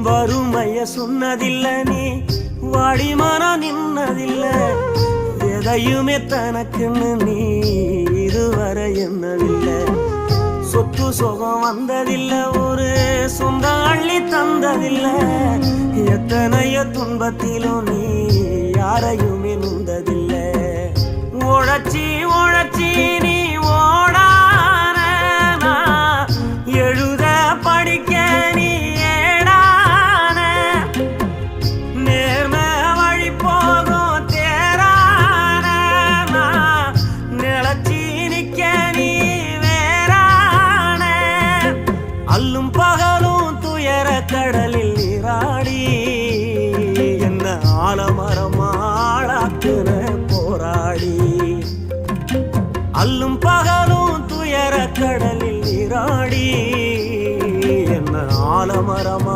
வறுமைய சொன்னதில்ல நீ வாடிமரம் நின்னதில்ல எதையுமே தனக்குன்னு நீ இதுவரை என்னதில்லை சொத்து சுகம் வந்ததில்ல ஒரு சொந்த அள்ளி தந்ததில்ல எத்தனைய துன்பத்திலும் நீ யாரையுமே நுந்ததில்ல உழைச்சி உழைச்சி நீ ஓடான எழுத படிக்க நீ ஏடான நேர்ம வழி போகும் தேரான நிலச்சி நிக்க நீ அல்லும் பகலும் துயர கடலில் நீராடி என்ன ஆலமரமாளாக்குற போராடி அல்லும் பகலும் துயர கடலில் நீராடி என்ன ஆலமரமா